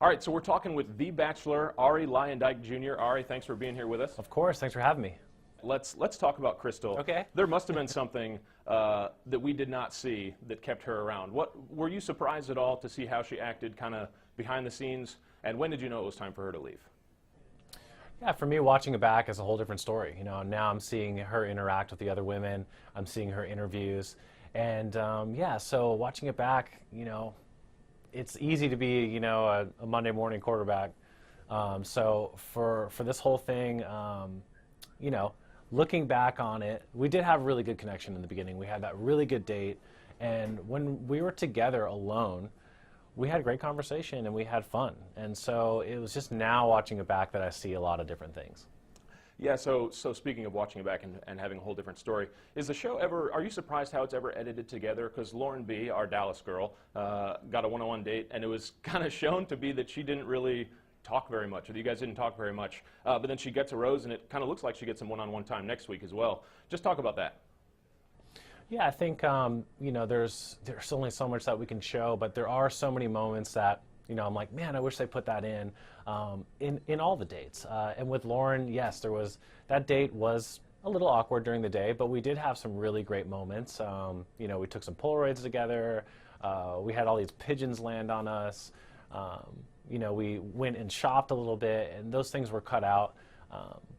All right, so we're talking with the Bachelor Arie Luyendyk Jr. Arie, thanks for being here with us. Of course, thanks for having me. Let's talk about Krystal. Okay. There must have been something that we did not see that kept her around. Were you surprised at all to see how she acted kind of behind the scenes? And when did you know it was time for her to leave? Yeah, for me, watching it back is a whole different story. You know, now I'm seeing her interact with the other women. I'm seeing her interviews. And yeah, so watching it back, you know, it's easy to be, you know, a Monday morning quarterback. So for this whole thing, you know, looking back on it, we did have a really good connection in the beginning. We had that really good date. And when we were together alone, we had a great conversation and we had fun. And so it was just now watching it back that I see a lot of different things. Yeah, so speaking of watching it back and having a whole different story, is the show ever, are you surprised how it's ever edited together? Because Lauren B., our Dallas girl, got a one-on-one date, and it was kind of shown to be that she didn't really talk very much, or you guys didn't talk very much. But then she gets a rose, and it kind of looks like she gets some one-on-one time next week as well. Just talk about that. Yeah, I think, you know, there's only so much that we can show, but there are so many moments that, you know, I'm like, man, I wish they put that in all the dates. And with Lauren, yes, that date was a little awkward during the day, but we did have some really great moments. You know, we took some Polaroids together. We had all these pigeons land on us. You know, we went and shopped a little bit, and those things were cut out.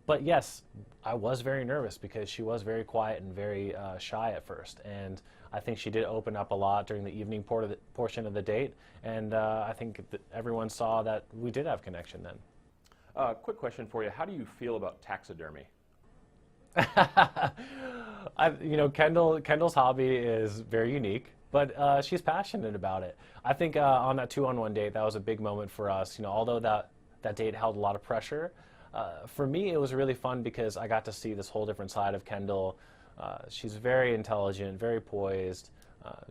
But yes, I was very nervous because she was very quiet and very shy at first. And I think she did open up a lot during the evening portion of the date. And I think that everyone saw that we did have connection then. Quick question for you. How do you feel about taxidermy? You know, Kendall's hobby is very unique, but she's passionate about it. I think on that 2-on-1 date, that was a big moment for us. You know, although that date held a lot of pressure, for me, it was really fun because I got to see this whole different side of Kendall. She's very intelligent, very poised.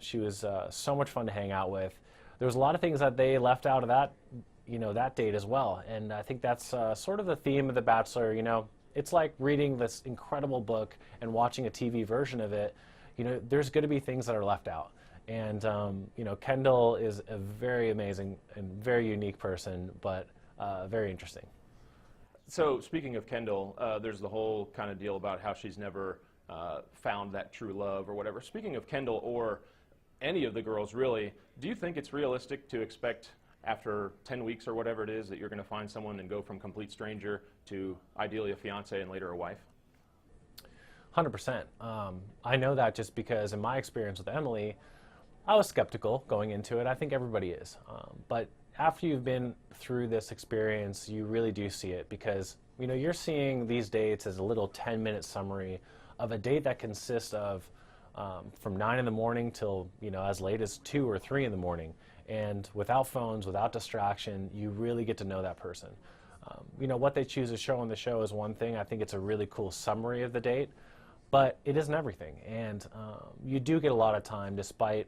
She was so much fun to hang out with. There was a lot of things that they left out of that, you know, that date as well. And I think that's sort of the theme of The Bachelor. You know, it's like reading this incredible book and watching a TV version of it. You know, there's going to be things that are left out. And, you know, Kendall is a very amazing and very unique person, but very interesting. So speaking of Kendall, there's the whole kind of deal about how she's never found that true love or whatever. Speaking of Kendall or any of the girls really, do you think it's realistic to expect after 10 weeks or whatever it is that you're going to find someone and go from complete stranger to ideally a fiance and later a wife? 100%. I know that just because in my experience with Emily, I was skeptical going into it. I think everybody is. But after you've been through this experience, you really do see it because, you know, you're seeing these dates as a little 10-minute summary of a date that consists of from 9 in the morning till, you know, as late as 2 or 3 in the morning. And without phones, without distraction, you really get to know that person. You know, what they choose to show on the show is one thing. I think it's a really cool summary of the date, but it isn't everything. And you do get a lot of time despite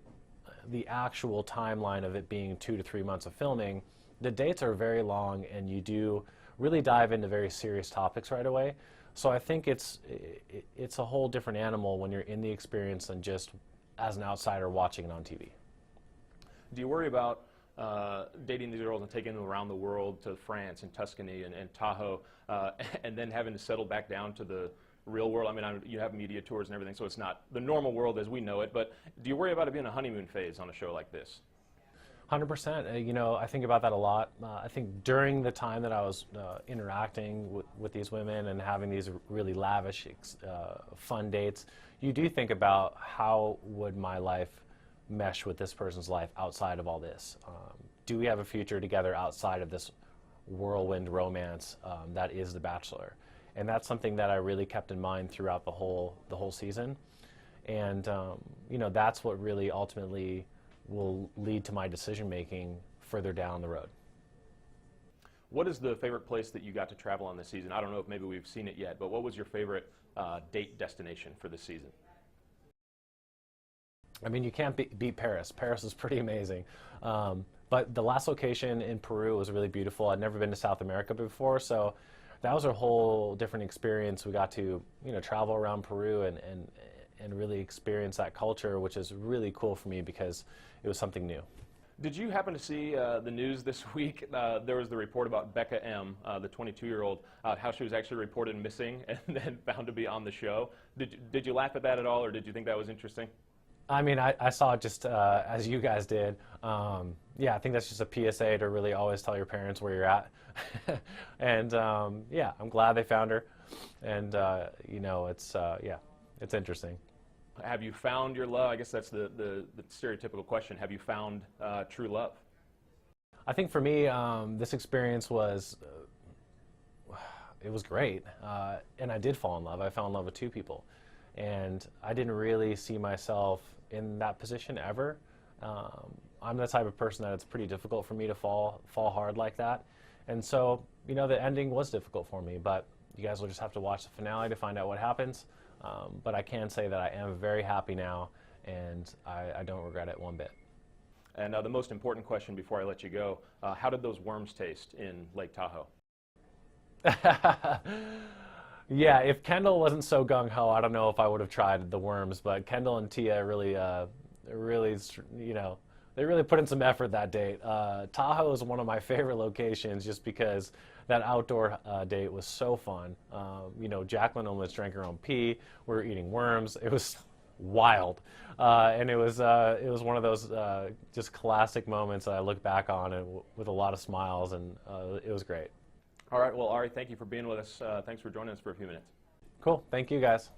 the actual timeline of it being 2 to 3 months of filming. The dates are very long and you do really dive into very serious topics right away. So I think it's a whole different animal when you're in the experience than just as an outsider watching it on TV. Do you worry about dating these girls and taking them around the world to France and Tuscany and Tahoe and then having to settle back down to the real world? I mean, you have media tours and everything, so it's not the normal world as we know it, but do you worry about it being a honeymoon phase on a show like this? 100%. You know, I think about that a lot. I think during the time that I was interacting with these women and having these really lavish, fun dates, you do think about how would my life mesh with this person's life outside of all this? Do we have a future together outside of this whirlwind romance that is The Bachelor? And that's something that I really kept in mind throughout the whole season. And you know, that's what really ultimately will lead to my decision making further down the road. What is the favorite place that you got to travel on this season? I don't know if maybe we've seen it yet, but what was your favorite date destination for this season? I mean, you can't beat Paris. Paris is pretty amazing. But the last location in Peru was really beautiful. I'd never been to South America before, so that was a whole different experience. We got to, you know, travel around Peru and really experience that culture, which is really cool for me because it was something new. Did you happen to see the news this week? There was the report about Becca M, the 22-year-old, how she was actually reported missing and then found to be on the show. Did you laugh at that at all, or did you think that was interesting? I mean, I saw it just as you guys did. Yeah, I think that's just a PSA to really always tell your parents where you're at. And yeah, I'm glad they found her. And you know, it's yeah, it's interesting. Have you found your love? I guess that's the stereotypical question. Have you found true love? I think for me, this experience was it was great, and I did fall in love. I fell in love with two people, and I didn't really see myself in that position ever. I'm the type of person that it's pretty difficult for me to fall hard like that, and so you know the ending was difficult for me. But you guys will just have to watch the finale to find out what happens. But I can say that I am very happy now, and I don't regret it one bit. And the most important question before I let you go, how did those worms taste in Lake Tahoe? Yeah, if Kendall wasn't so gung-ho, I don't know if I would have tried the worms, but Kendall and Tia really, you know, they really put in some effort that date. Tahoe is one of my favorite locations just because that outdoor date was so fun. You know, Jacqueline almost drank her own pee. We were eating worms. It was wild, and it was one of those just classic moments that I look back on and with a lot of smiles, and it was great. All right, well, Arie, thank you for being with us. Thanks for joining us for a few minutes. Cool. Thank you, guys.